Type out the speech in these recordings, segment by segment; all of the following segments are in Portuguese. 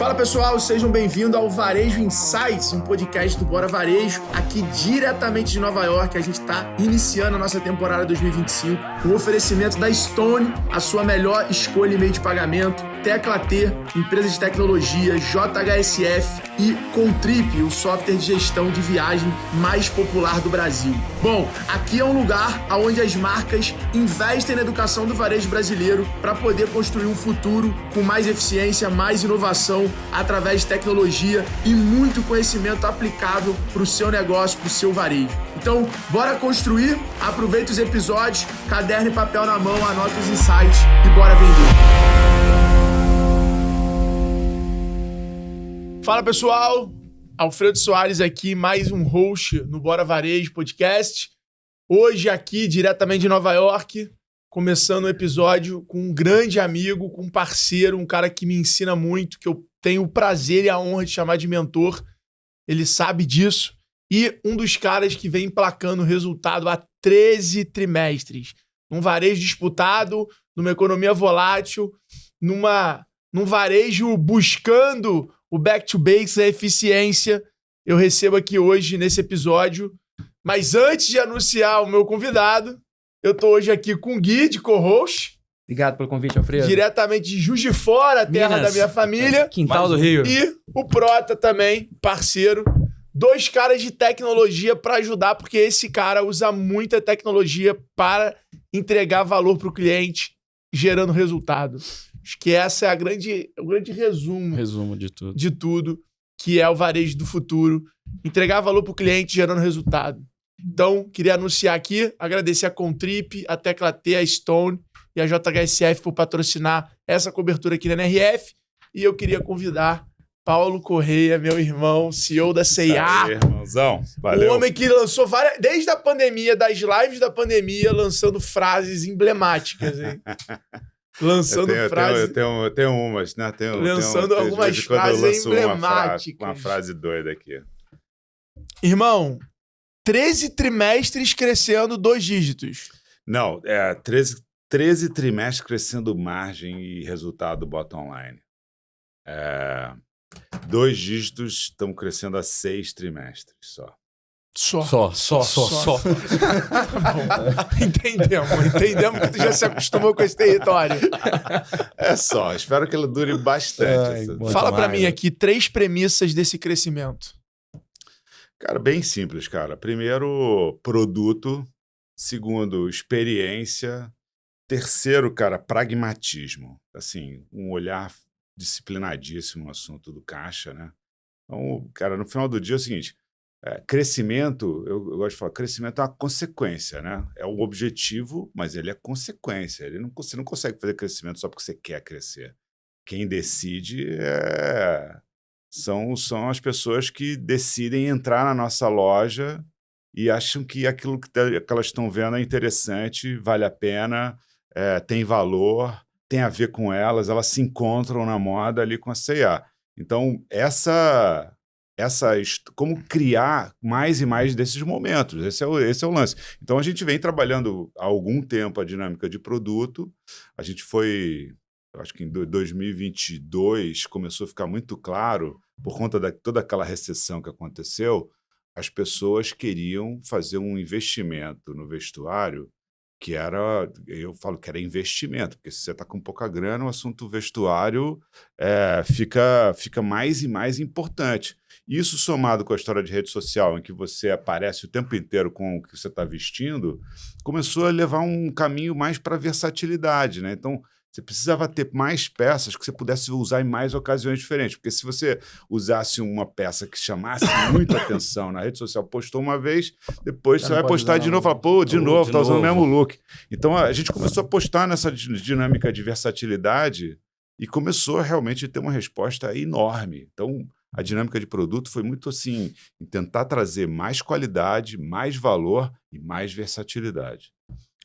Fala pessoal, sejam bem-vindos ao Varejo Insights, um podcast do Bora Varejo, aqui diretamente de Nova York. A gente está iniciando a nossa temporada 2025 com o oferecimento da Stone, a sua melhor escolha em meio de pagamento, Tecla T, empresa de tecnologia, JHSF e Contrip, o software de gestão de viagem mais popular do Brasil. Bom, aqui é um lugar onde as marcas investem na educação do varejo brasileiro para poder construir um futuro com mais eficiência, mais inovação, através de tecnologia e muito conhecimento aplicável para o seu negócio, para o seu varejo. Então, bora construir, aproveita os episódios, caderno e papel na mão, anota os insights e bora vender. Fala pessoal, Alfredo Soares aqui, mais um host no Bora Varejo Podcast. Hoje aqui, diretamente de Nova York, começando um episódio com um grande amigo, com um parceiro, um cara que me ensina muito, que eu tenho o prazer e a honra de chamar de mentor. Ele sabe disso. E um dos caras que vem emplacando resultado há 13 trimestres. Num varejo disputado, numa economia volátil, num varejo buscando o back to basics, a eficiência. Eu recebo aqui hoje nesse episódio. Mas antes de anunciar o meu convidado, eu tô hoje aqui com o Gui, de co-host. Obrigado pelo convite, Alfredo. Diretamente de Juiz de Fora, terra da minha família. Quintal do Rio. E o Prota também, parceiro. Dois caras de tecnologia para ajudar, porque esse cara usa muita tecnologia para entregar valor para o cliente, gerando resultado. Acho que essa é o grande resumo de tudo, que é o varejo do futuro. Entregar valor para o cliente, gerando resultado. Então, queria anunciar aqui, agradecer a Contrip, a Tecla T, a Stone e a JHSF por patrocinar essa cobertura aqui na NRF. E eu queria convidar Paulo Correia, meu irmão, CEO da C&A. Aí, irmãozão. Valeu. O homem que lançou desde a pandemia, das lives da pandemia, lançando frases emblemáticas, hein? Lançando frases. Eu tenho umas, né? Lançando algumas frases emblemáticas. Uma frase doida aqui. Irmão, 13 trimestres crescendo 2 dígitos. Não, 13 trimestres crescendo margem e resultado bottom line. 2 dígitos estão crescendo há 6 trimestres só. Só. Tá bom. Entendemos que tu já se acostumou com esse território. É só, espero que ele dure bastante. Fala pra mim aqui 3 premissas desse crescimento. Cara, bem simples, cara. Primeiro, produto. Segundo, experiência. Terceiro, cara, pragmatismo. Assim, um olhar disciplinadíssimo no assunto do caixa, né? Então, cara, no final do dia é o seguinte, crescimento, eu gosto de falar, crescimento é uma consequência, né? É um objetivo, mas ele é consequência. Você não consegue fazer crescimento só porque você quer crescer. Quem decide são as pessoas que decidem entrar na nossa loja e acham que aquilo que elas estão vendo é interessante, vale a pena, tem valor, tem a ver com elas se encontram na moda ali com a C&A. Então, como criar mais e mais desses momentos, esse é o lance. Então, a gente vem trabalhando há algum tempo a dinâmica de produto, a gente foi... Eu acho que em 2022 começou a ficar muito claro, por conta de toda aquela recessão que aconteceu, as pessoas queriam fazer um investimento no vestuário que eu falo que era investimento, porque se você está com pouca grana, o assunto vestuário fica mais e mais importante. Isso somado com a história de rede social, em que você aparece o tempo inteiro com o que você está vestindo, começou a levar um caminho mais para versatilidade, né? Então, você precisava ter mais peças que você pudesse usar em mais ocasiões diferentes. Porque se você usasse uma peça que chamasse muita atenção na rede social, postou uma vez, depois você vai postar de novo. Fala, pô, de novo, tá usando o mesmo look. Então, a gente começou a apostar nessa dinâmica de versatilidade e começou realmente a ter uma resposta enorme. Então, a dinâmica de produto foi muito assim, em tentar trazer mais qualidade, mais valor e mais versatilidade.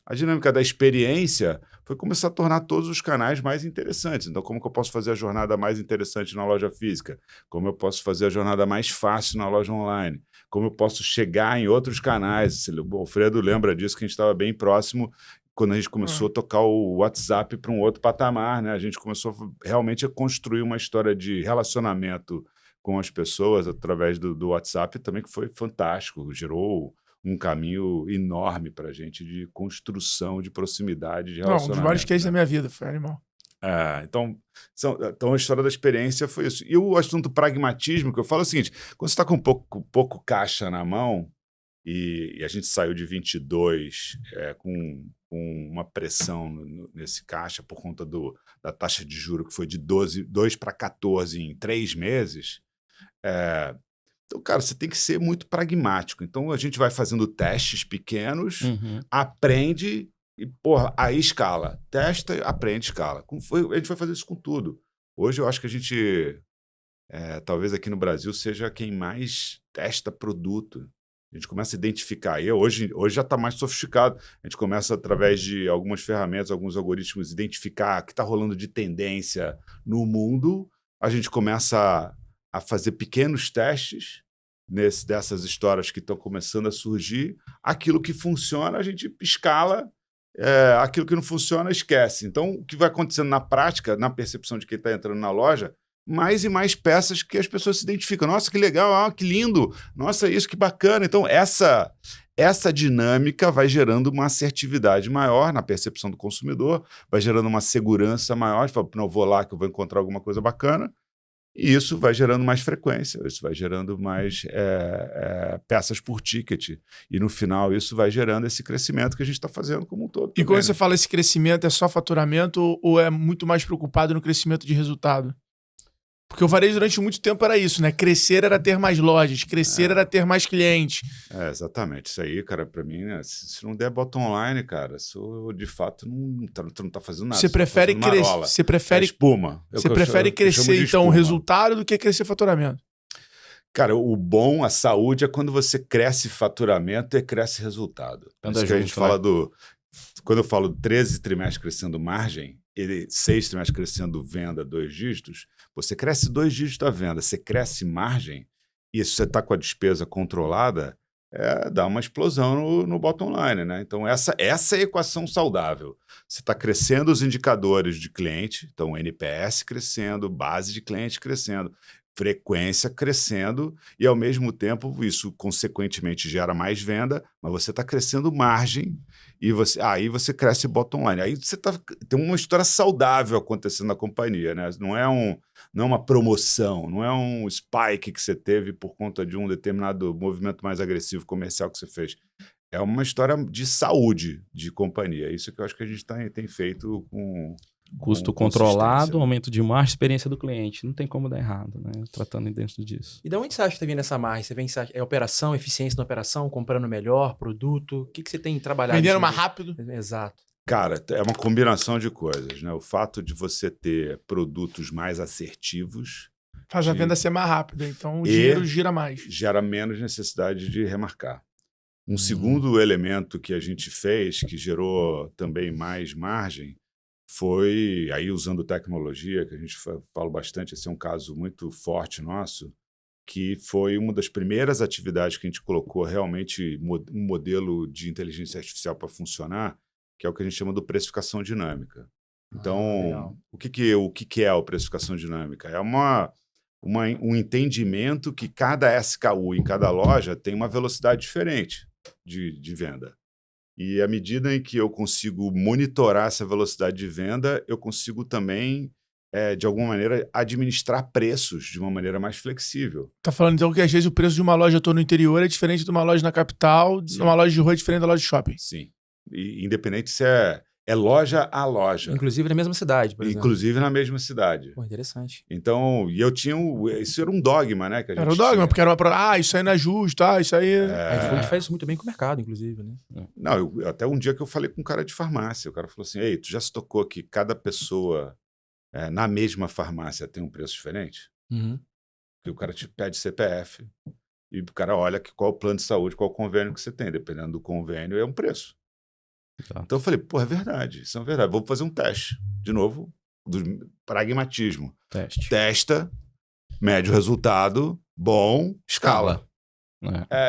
A dinâmica da experiência foi começar a tornar todos os canais mais interessantes. Então, como que eu posso fazer a jornada mais interessante na loja física? Como eu posso fazer a jornada mais fácil na loja online? Como eu posso chegar em outros canais? O Alfredo lembra disso, que a gente estava bem próximo quando a gente começou a tocar o WhatsApp para um outro patamar, né? A gente começou realmente a construir uma história de relacionamento com as pessoas através do WhatsApp também, que foi fantástico, gerou um caminho enorme para a gente de construção, de proximidade, de Não, um relacionamento. dos maiores cases da minha vida, foi animal. Então a história da experiência foi isso. E o assunto pragmatismo, que eu falo é o seguinte, quando você está com pouco caixa na mão, e a gente saiu de 22 com uma pressão nesse caixa por conta da taxa de juros, que foi de 2 para 14 em 3 meses, então, cara, você tem que ser muito pragmático. Então, a gente vai fazendo testes pequenos, aprende e, porra, aí escala. Testa, aprende, escala. A gente vai fazer isso com tudo. Hoje, eu acho que a gente, talvez aqui no Brasil, seja quem mais testa produto. A gente começa a identificar. E hoje já está mais sofisticado. A gente começa, através de algumas ferramentas, alguns algoritmos, identificar o que está rolando de tendência no mundo. A gente começa a fazer pequenos testes dessas histórias que estão começando a surgir. Aquilo que funciona, a gente escala. Aquilo que não funciona, esquece. Então, o que vai acontecendo na prática, na percepção de quem está entrando na loja, mais e mais peças que as pessoas se identificam. Nossa, que legal, que lindo. Nossa, isso, que bacana. Então, essa dinâmica vai gerando uma assertividade maior na percepção do consumidor, vai gerando uma segurança maior. Fala, não, vou lá que eu vou encontrar alguma coisa bacana. E isso vai gerando mais frequência, isso vai gerando mais peças por ticket. E, no final, isso vai gerando esse crescimento que a gente está fazendo como um todo. E quando você fala esse crescimento, é só faturamento ou é muito mais preocupado no crescimento de resultado? Porque o varejo durante muito tempo era isso, né? Crescer era ter mais lojas, crescer era ter mais clientes. Exatamente. Isso aí, cara, para mim, né? Se não der bottom line, cara, isso de fato tu não tá fazendo nada. Você prefere crescer. Você prefere espuma. Você prefere crescer, então, o resultado do que crescer faturamento? Cara, o bom, a saúde é quando você cresce faturamento e cresce resultado. Isso que a gente fala quando eu falo 13 trimestres crescendo margem, 6 trimestres crescendo venda 2 dígitos, você cresce 2 dígitos da venda, você cresce margem, e se você está com a despesa controlada, dá uma explosão no bottom line, né? Então, essa é a equação saudável. Você está crescendo os indicadores de cliente, então NPS crescendo, base de cliente crescendo, frequência crescendo, e ao mesmo tempo isso consequentemente gera mais venda, mas você está crescendo margem, e aí você cresce bottom line. Aí você tem uma história saudável acontecendo na companhia, né? Não é uma promoção, não é um spike que você teve por conta de um determinado movimento mais agressivo comercial que você fez. É uma história de saúde de companhia. Isso que eu acho que a gente tem feito com custo controlado, aumento de margem, experiência do cliente. Não tem como dar errado, né? Tratando dentro disso. E de onde você acha que está vindo essa margem? Você vem, operação, eficiência na operação, comprando melhor, produto? O que você tem trabalhado? Vendendo mais rápido? Exato. Cara, é uma combinação de coisas, né? O fato de você ter produtos mais assertivos faz a venda ser mais rápida, então o dinheiro gira mais. Gera menos necessidade de remarcar. Um segundo elemento que a gente fez, que gerou também mais margem, foi, aí usando tecnologia, que a gente fala bastante, esse é um caso muito forte nosso, que foi uma das primeiras atividades que a gente colocou realmente um modelo de inteligência artificial para funcionar, que é o que a gente chama de precificação dinâmica. Então, o que é a precificação dinâmica? É um entendimento que cada SKU em cada loja tem uma velocidade diferente de venda. E à medida em que eu consigo monitorar essa velocidade de venda, eu consigo também, de alguma maneira, administrar preços de uma maneira mais flexível. Tá falando então que às vezes o preço de uma loja no interior é diferente de uma loja na capital, de uma loja de rua é diferente da loja de shopping. Sim. E, independente se é loja a loja. Inclusive na mesma cidade, por exemplo. Inclusive na mesma cidade. Pô, interessante. Então, e eu tinha isso era um dogma, né? Que a gente era um dogma, porque era isso aí não é justo, isso aí... A iFood faz isso muito bem com o mercado, inclusive, né? Não, até um dia que eu falei com um cara de farmácia, o cara falou assim, ei, tu já se tocou que cada pessoa na mesma farmácia tem um preço diferente? Porque o cara te pede CPF e o cara olha qual o plano de saúde, qual o convênio que você tem, dependendo do convênio, é um preço. Então eu falei, pô, é verdade, isso é verdade. Vamos fazer um teste. De novo, do pragmatismo. Testa, mede o resultado, bom, escala.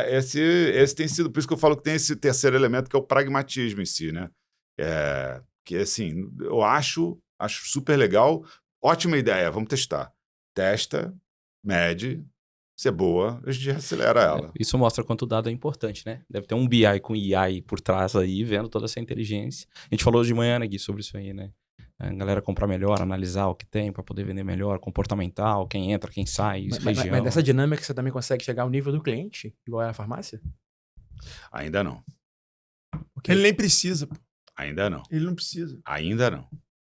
Esse tem sido, por isso que eu falo que tem esse terceiro elemento, que é o pragmatismo em si, né? Que assim, eu acho super legal, ótima ideia, vamos testar. Testa, mede, se é boa, a gente acelera ela. Isso mostra quanto o dado é importante, né? Deve ter um BI com AI por trás aí, vendo toda essa inteligência. A gente falou de manhã, né, Gui, sobre isso aí, né? A galera comprar melhor, analisar o que tem para poder vender melhor, comportamental, quem entra, quem sai, região. Mas nessa dinâmica você também consegue chegar ao nível do cliente, igual é a farmácia? Ainda não. Ele nem precisa. Ainda não. Ele não precisa. Ainda não.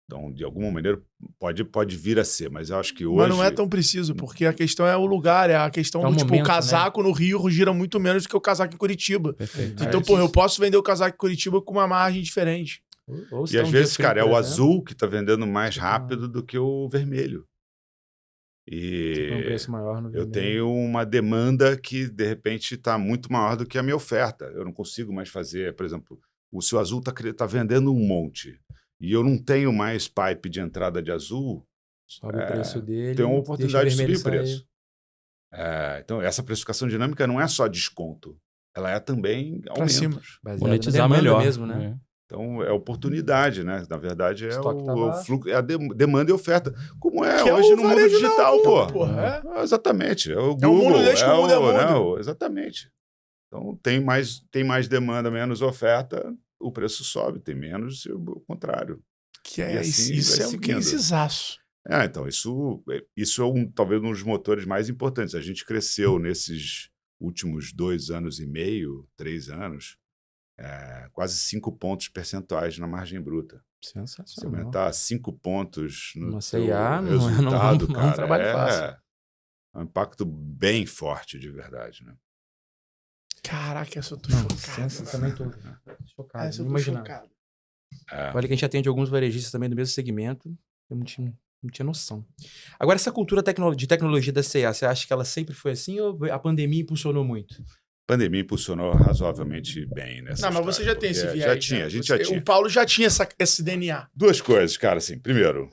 Então, de alguma maneira, pode vir a ser, mas eu acho que hoje... Mas não é tão preciso, porque a questão é o lugar, é a questão do tipo, o casaco no Rio gira muito menos do que o casaco em Curitiba. Perfeito. Então, porra, eu posso vender o casaco em Curitiba com uma margem diferente. E às vezes, cara, é o azul que tá vendendo mais rápido do que o vermelho. E um preço maior no vermelho. Eu tenho uma demanda que, de repente, está muito maior do que a minha oferta. Eu não consigo mais fazer, por exemplo, o seu azul tá vendendo um monte. E eu não tenho mais pipe de entrada de azul. Sobe o preço dele. Tem uma oportunidade de subir o preço. Então, essa precificação dinâmica não é só desconto. Ela é também aumento. Monetizar melhor mesmo, né? Então, é oportunidade, né? Na verdade, é o fluxo, é a demanda e oferta. Como é que hoje é no mundo digital, pô. Exatamente. É o Google. É o mundo desde que o mundo é mundo. Exatamente. Então, tem mais demanda, menos oferta, o preço sobe. Tem menos, o contrário. Que é assim, isso é um casezaço. Então, isso é talvez um dos motores mais importantes. A gente cresceu nesses últimos 2 anos e meio, 3 anos, quase 5 pontos percentuais na margem bruta. Sensacional. Se aumentar 5 pontos no C&A, resultado, não é um trabalho fácil. É um impacto bem forte, de verdade, né? Caraca, eu tô chocado. Também tô chocado. Eu tô chocado. Olha que a gente atende alguns varejistas também do mesmo segmento. Eu não tinha noção. Agora, essa cultura de tecnologia da C&A, você acha que ela sempre foi assim ou a pandemia impulsionou muito? A pandemia impulsionou razoavelmente bem nessa história. Mas você já tem esse viés. A gente já tinha. O Paulo já tinha esse DNA. 2 coisas, cara, assim. Primeiro,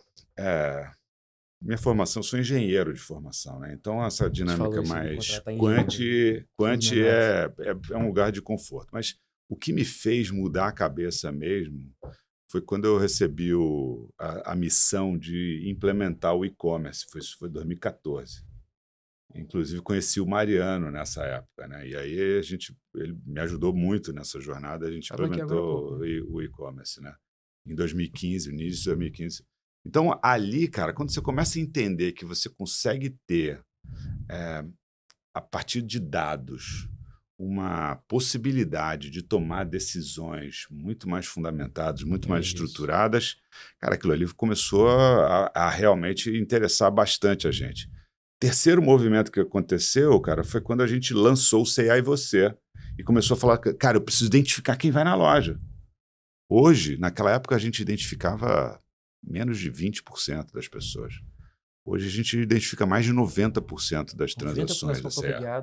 minha formação, sou engenheiro de formação, né? Então, essa dinâmica mais quant é um lugar de conforto. Mas o que me fez mudar a cabeça mesmo foi quando eu recebi a missão de implementar o e-commerce. Isso foi em 2014. Inclusive, conheci o Mariano nessa época, né? E aí ele me ajudou muito nessa jornada. A gente implementou o e-commerce, né? Em 2015, no início de 2015. Então, ali, cara, quando você começa a entender que você consegue ter, a partir de dados, uma possibilidade de tomar decisões muito mais fundamentadas, muito mais estruturadas, cara, aquilo ali começou a realmente interessar bastante a gente. Terceiro movimento que aconteceu, cara, foi quando a gente lançou o C&A e Você e começou a falar, cara, eu preciso identificar quem vai na loja. Hoje, naquela época, a gente identificava menos de 20% das pessoas. Hoje a gente identifica mais de 90% das transações da C&A.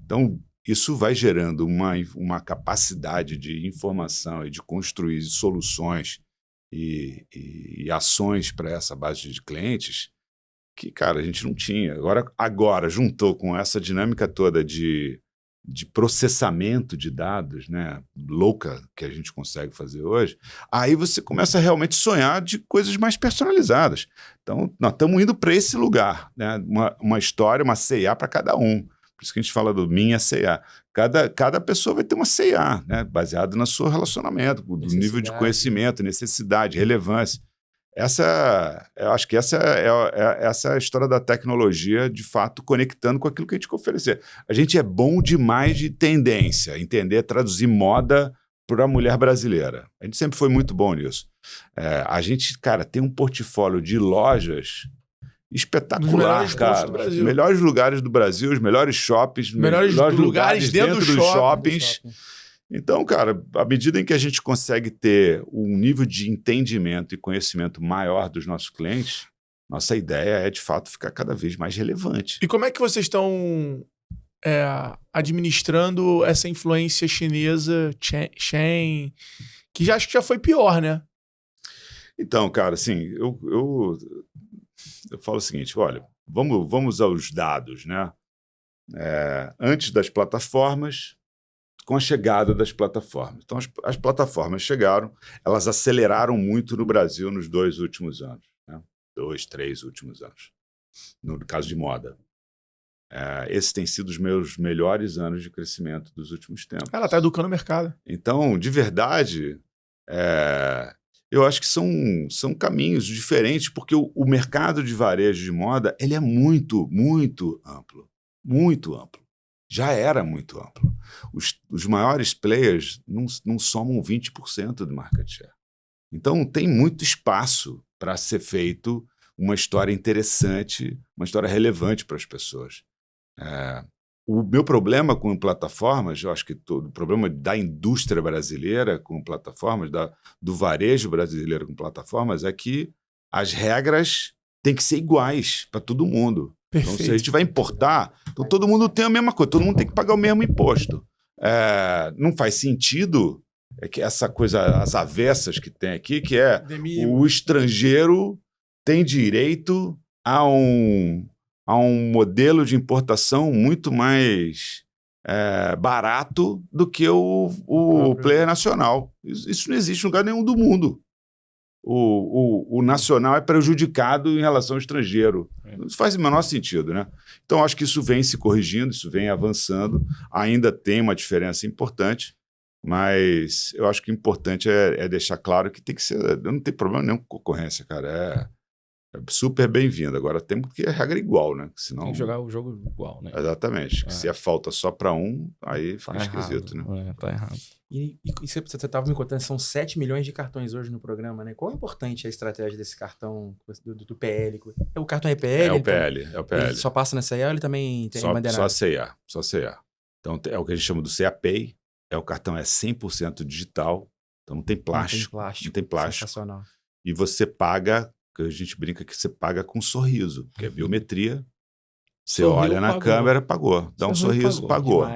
Então, isso vai gerando uma capacidade de informação e de construir soluções e ações para essa base de clientes que, cara, a gente não tinha. Agora juntou com essa dinâmica toda de processamento de dados, né, louca que a gente consegue fazer hoje, aí você começa a realmente sonhar de coisas mais personalizadas. Então, nós estamos indo para esse lugar, né, uma história, uma C&A para cada um. Por isso que a gente fala do minha C&A. Cada pessoa vai ter uma C&A, né, baseado no seu relacionamento, do nível de conhecimento, necessidade, relevância. Eu acho que essa é a história da tecnologia, de fato, conectando com aquilo que a gente quer oferecer. A gente é bom demais de tendência, entender, traduzir moda para a mulher brasileira. A gente sempre foi muito bom nisso. A gente, cara, tem um portfólio de lojas espetacular, cara. Os melhores lugares do Brasil, os melhores shoppings, melhores lugares dentro dos shoppings. Então, cara, à medida em que a gente consegue ter um nível de entendimento e conhecimento maior dos nossos clientes, nossa ideia é, de fato, ficar cada vez mais relevante. E como é que vocês estão administrando essa influência chinesa, Shein, que acho que já foi pior, né? Então, cara, assim, eu falo o seguinte, olha, vamos aos dados, né? Antes das plataformas, com a chegada das plataformas. Então, as plataformas chegaram, elas aceleraram muito no Brasil nos 2 últimos anos, né? 2, 3 últimos anos, no caso de moda. Esses têm sido os meus melhores anos de crescimento dos últimos tempos. Ela tá educando o mercado. Então, de verdade, eu acho que são caminhos diferentes, porque o mercado de varejo de moda ele é muito, muito amplo. Muito amplo. Já era muito amplo. Os maiores players não somam 20% do market share. Então, tem muito espaço para ser feito uma história interessante, uma história relevante para as pessoas. O meu problema com plataformas, eu acho que o problema da indústria brasileira com plataformas, do varejo brasileiro com plataformas, é que as regras têm que ser iguais para todo mundo. Perfeito. Então, se a gente vai importar, então todo mundo tem a mesma coisa, todo mundo tem que pagar o mesmo imposto. Não faz sentido que essa coisa, as avessas que tem aqui, que é o estrangeiro tem direito a um modelo de importação muito mais barato do que o player nacional. Isso não existe em lugar nenhum do mundo. O nacional é prejudicado em relação ao estrangeiro. Isso faz o menor sentido, né? Então, acho que isso vem se corrigindo, isso vem avançando. Ainda tem uma diferença importante, mas eu acho que o importante é deixar claro que tem que ser... Não tem problema nenhum com concorrência, cara. É super bem-vindo. Agora temos que a regra igual, né? Senão... Tem que jogar o jogo igual, né? Exatamente. Se é falta só para um, aí fica Tá esquisito, errado, né? Tá errado. E você estava me contando, são 7 milhões de cartões hoje no programa, né? Qual é importante a estratégia desse cartão do PL? O cartão é PL? É o PL, é o PL. Ele só passa na CIA ou ele também tem bandeira? Só CA. Então, é o que a gente chama do CAPay. O cartão é 100% digital, então não tem plástico. Não tem plástico. Sensacional. E você paga, que a gente brinca que você paga com um sorriso, porque é biometria. Você olha na câmera, pagou. Dá um sorriso, pagou.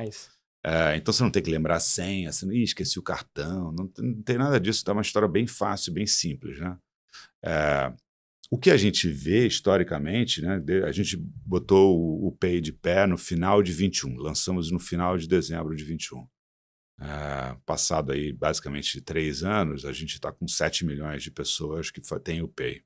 Então você não tem que lembrar a senha, você não esqueci o cartão, não tem nada disso. Tá uma história bem fácil, bem simples, né? O que a gente vê historicamente, né? A gente botou o Pay de pé no final de 21, lançamos no final de dezembro de 21. Passado aí basicamente 3 anos, a gente está com 7 milhões de pessoas que têm o Pay.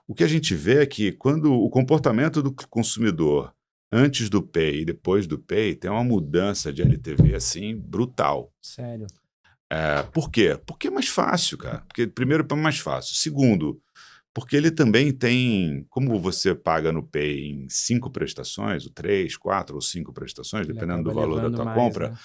O que a gente vê é que quando o comportamento do consumidor antes do Pay e depois do Pay tem uma mudança de LTV assim brutal. Sério? Por quê? Porque é mais fácil, cara. Porque, primeiro, é mais fácil. Segundo, porque ele também tem, como você paga no Pay em 5 prestações, ou 3, 4 ou 5 prestações, dependendo do valor da tua compra, né?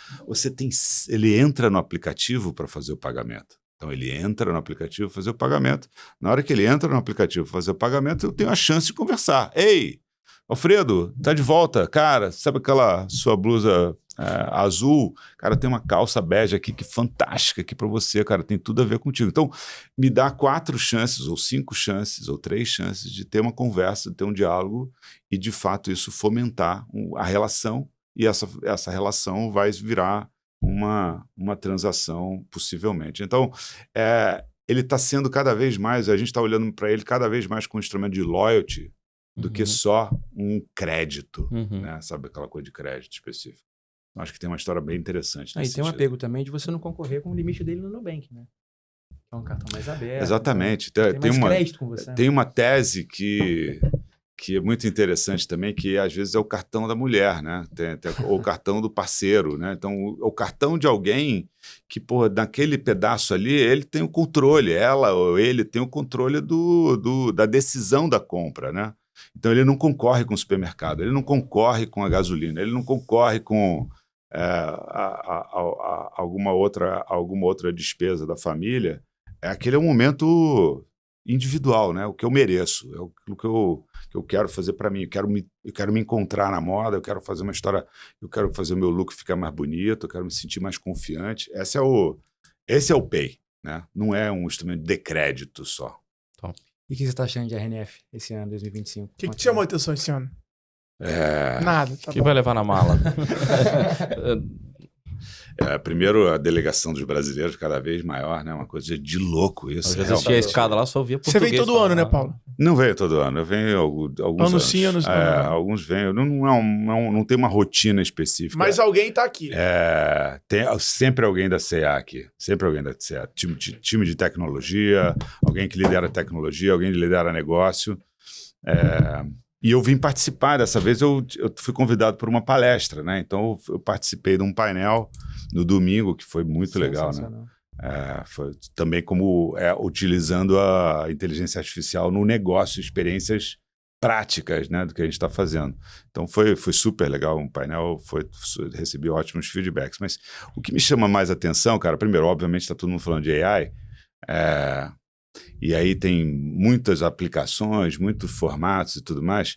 Ele entra no aplicativo para fazer o pagamento. Então, ele entra no aplicativo para fazer o pagamento. Na hora que ele entra no aplicativo para fazer o pagamento, eu tenho a chance de conversar. Ei, Alfredo, tá de volta? Cara, sabe aquela sua blusa azul? Cara, tem uma calça bege aqui que fantástica aqui para você, cara, tem tudo a ver contigo. Então, me dá 4 chances, ou 5 chances, ou 3 chances de ter uma conversa, de ter um diálogo e, de fato, isso fomentar a relação e essa relação vai virar uma transação, possivelmente. Então, ele está sendo cada vez mais, a gente está olhando para ele cada vez mais com um instrumento de loyalty do que só um crédito, né? Sabe, aquela coisa de crédito específico. Acho que tem uma história bem interessante. E tem um apego também de você não concorrer com o limite dele no Nubank, né? É um cartão mais aberto. Exatamente. Tem mais crédito com você. Tem uma tese que é muito interessante também, que às vezes é o cartão da mulher, né? Ou o cartão do parceiro, né? Então, o cartão de alguém que, naquele pedaço ali, ele tem o controle, ela ou ele tem o controle da decisão da compra, né? Então, ele não concorre com o supermercado, ele não concorre com a gasolina, ele não concorre com alguma outra despesa da família. Aquele é um momento individual, né? O que eu mereço, é aquilo que eu quero fazer para mim. Eu quero me encontrar na moda, eu quero fazer uma história, eu quero fazer o meu look ficar mais bonito, eu quero me sentir mais confiante. Esse é o Pay, né? Não é um instrumento de crédito só. Top. E o que você está achando de RNF esse ano, 2025? O que te chamou a atenção esse ano? Nada. Tá que bom. Vai levar na mala? Primeiro, a delegação dos brasileiros cada vez maior, né? Uma coisa de louco isso. Eu já assisti a escada lá, só via Você português. vem todo ano, né, Paulo? Não venho todo ano, eu venho alguns Ano anos. sim, ano não. Alguns venho. Não tem uma rotina específica. Mas alguém tá aqui. Tem sempre alguém da CA aqui. Sempre alguém da CA. Time de tecnologia, alguém que lidera tecnologia, alguém que lidera negócio. E eu vim participar, dessa vez eu fui convidado por uma palestra, né? Então eu participei de um painel no domingo, que foi muito legal, né? Foi também como utilizando a inteligência artificial no negócio, experiências práticas, né, do que a gente está fazendo. Então foi super legal, um painel, recebi ótimos feedbacks. Mas o que me chama mais atenção, cara, primeiro, obviamente está todo mundo falando de AI, e aí tem muitas aplicações, muitos formatos e tudo mais.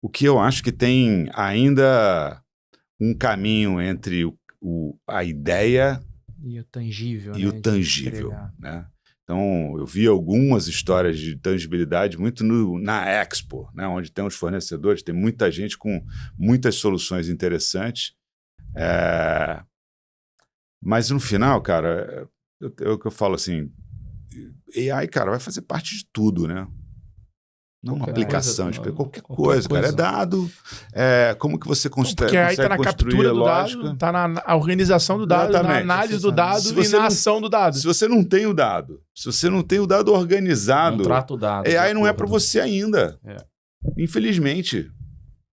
O que eu acho que tem ainda um caminho entre a ideia e o tangível. E o tangível, né? Então, eu vi algumas histórias de tangibilidade muito na Expo, né? Onde tem os fornecedores, tem muita gente com muitas soluções interessantes. Mas no final, cara, o que eu falo assim, AI, cara, vai fazer parte de tudo, né? Não uma aplicação, qualquer coisa, cara. É dado, como que você porque aí tá na captura do dado, tá na organização do dado, na análise do dado e na ação do dado. Se você não tem o dado, organizado, não trata o dado, AI não é para você ainda. Infelizmente.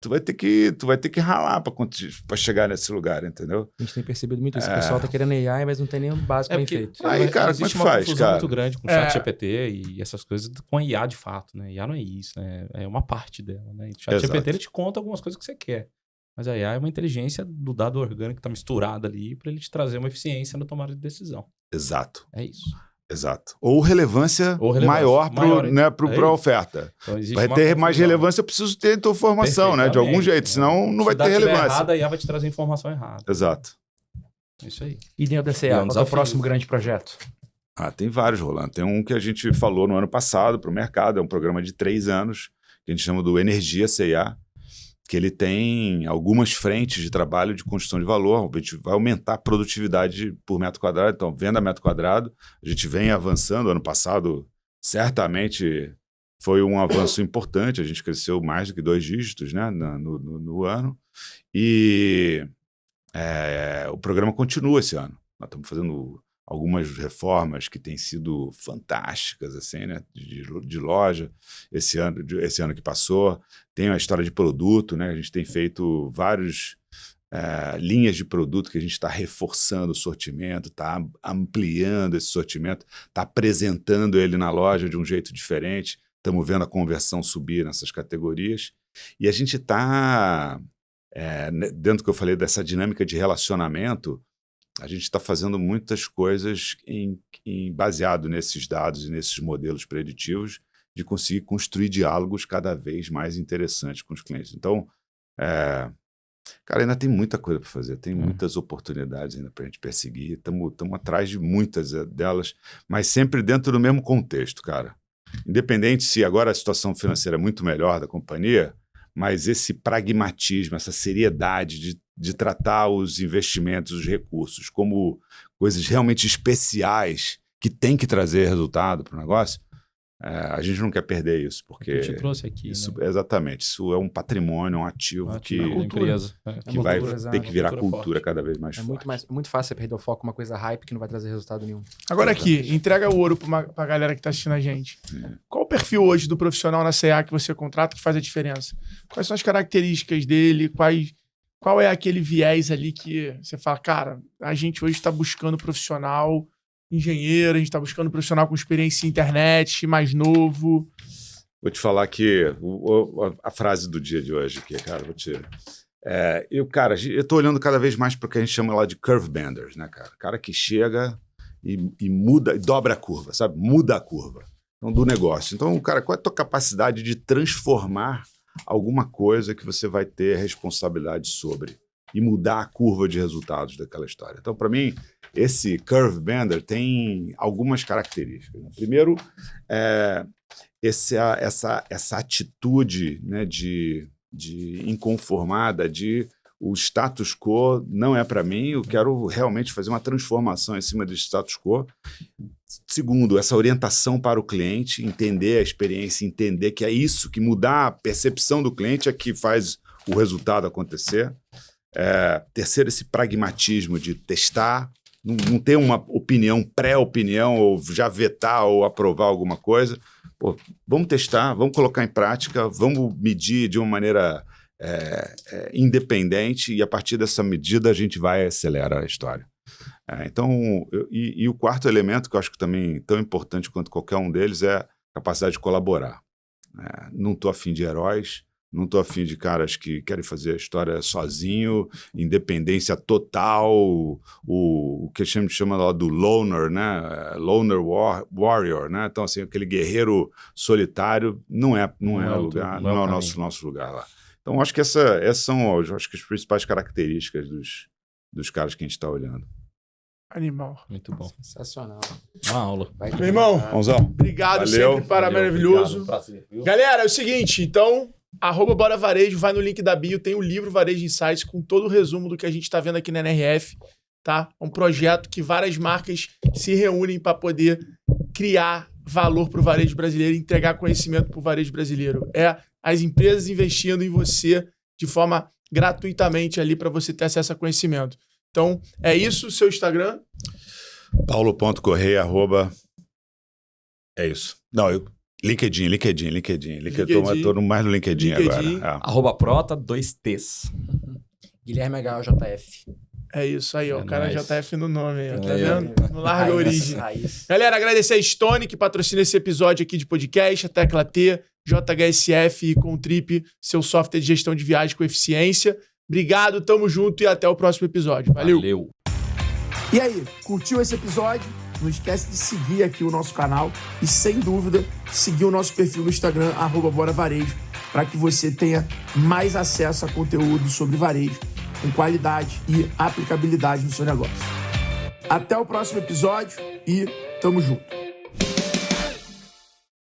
Tu vai ter que ralar para chegar nesse lugar, entendeu? A gente tem percebido muito isso. O pessoal tá querendo AI, mas não tem nem o básico bem feito. Aí, cara, como é que faz, cara? Muito grande com o ChatGPT e essas coisas com IA de fato, né? IA não é isso, né? É uma parte dela, né? O ChatGPT ele te conta algumas coisas que você quer. Mas a IA é uma inteligência do dado orgânico que tá misturado ali para ele te trazer uma eficiência na tomada de decisão. Exato. É isso. Exato. Ou relevância maior para a oferta. Então, vai ter mais relevância, eu preciso ter a tua informação, né? De algum jeito, senão não vai ter relevância. Errada, a IA vai te trazer informação errada. Exato. Isso aí. E dentro da CA, qual é o próximo grande projeto? Tem vários, Rolando. Tem um que a gente falou no ano passado para o mercado, é um programa de 3 anos, que a gente chama do Energia CA, que ele tem algumas frentes de trabalho de construção de valor. A gente vai aumentar a produtividade por metro quadrado, então venda metro quadrado. A gente vem avançando. Ano passado, certamente, foi um avanço importante. A gente cresceu mais do que 2 dígitos, né, no ano. E o programa continua esse ano. Nós estamos fazendo algumas reformas que têm sido fantásticas, assim, né, de loja, esse ano que passou. Tem a história de produto, né, a gente tem feito várias linhas de produto que a gente está reforçando o sortimento, está ampliando esse sortimento, está apresentando ele na loja de um jeito diferente, estamos vendo a conversão subir nessas categorias, e a gente está, dentro do que eu falei dessa dinâmica de relacionamento, a gente está fazendo muitas coisas baseado nesses dados e nesses modelos preditivos de conseguir construir diálogos cada vez mais interessantes com os clientes. Então, cara, ainda tem muita coisa para fazer, tem muitas oportunidades ainda para a gente perseguir, estamos atrás de muitas delas, mas sempre dentro do mesmo contexto, cara. Independente se agora a situação financeira é muito melhor da companhia, mas esse pragmatismo, essa seriedade de tratar os investimentos, os recursos, como coisas realmente especiais que tem que trazer resultado para o negócio, a gente não quer perder isso, porque a gente trouxe aqui, isso, né? Exatamente, isso é um patrimônio, um ativo que vai ter que virar cultura cada vez mais forte. Muito fácil você perder o foco, uma coisa hype que não vai trazer resultado nenhum. Agora aqui, entrega o ouro pra galera que tá assistindo a gente. Qual o perfil hoje do profissional na CA que você contrata que faz a diferença? Quais são as características dele? Qual é aquele viés ali que você fala, cara, a gente hoje está buscando profissional engenheiro, a gente está buscando profissional com experiência em internet, mais novo. Vou te falar que a frase do dia de hoje aqui, cara, eu tô olhando cada vez mais para o que a gente chama lá de curve benders, né, cara? Cara que chega e muda, e dobra a curva, sabe? Muda a curva do negócio. Então, cara, qual é a tua capacidade de transformar alguma coisa que você vai ter responsabilidade sobre e mudar a curva de resultados daquela história? Então, para mim, esse curve bender tem algumas características. Primeiro, essa atitude, né, de inconformada, de o status quo não é para mim, eu quero realmente fazer uma transformação em cima do status quo. Segundo, essa orientação para o cliente, entender a experiência, entender que é isso, que mudar a percepção do cliente é que faz o resultado acontecer. Terceiro, esse pragmatismo de testar, não ter uma opinião, pré-opinião, ou já vetar ou aprovar alguma coisa. Pô, vamos testar, vamos colocar em prática, vamos medir de uma maneira independente, e a partir dessa medida a gente vai acelerar a história. Então, o quarto elemento, que eu acho que também tão importante quanto qualquer um deles, é a capacidade de colaborar. Não estou afim de heróis, não estou afim de caras que querem fazer a história sozinho, independência total, o que a gente chama lá do loner, né? Loner warrior, né? Então, assim, aquele guerreiro solitário não é o lugar, não é o nosso lugar lá. Então, acho que essas são acho que as principais características dos caras que a gente está olhando. Animal. Muito bom. Sensacional. Uma aula. Meu irmão, Mãozão. obrigado Valeu. sempre para maravilhoso. Obrigado, prazer, viu? Galera, é o seguinte, então, @Bora Varejo, vai no link da bio, tem o livro Varejo Insights com todo o resumo do que a gente está vendo aqui na NRF, tá? Um projeto que várias marcas se reúnem para poder criar valor para o varejo brasileiro e entregar conhecimento para o varejo brasileiro. As empresas investindo em você de forma gratuitamente ali para você ter acesso a conhecimento. Então, é isso, seu Instagram. Paulo.correia, É isso. Não, LinkedIn. Eu tô mais no LinkedIn agora. @prota, 2Ts. Guilherme HJF. É isso aí, ó. O cara nóis. JF no nome aí, ó. Tá É. vendo? Não larga a origem. Raiz. Galera, agradecer a Stone, que patrocina esse episódio aqui de podcast, a Tecla T, JHSF e Contrip, seu software de gestão de viagem com eficiência. Obrigado, tamo junto e até o próximo episódio. Valeu! E aí, curtiu esse episódio? Não esquece de seguir aqui o nosso canal e, sem dúvida, seguir o nosso perfil no Instagram, @Bora Varejo, para que você tenha mais acesso a conteúdo sobre varejo, com qualidade e aplicabilidade no seu negócio. Até o próximo episódio e tamo junto!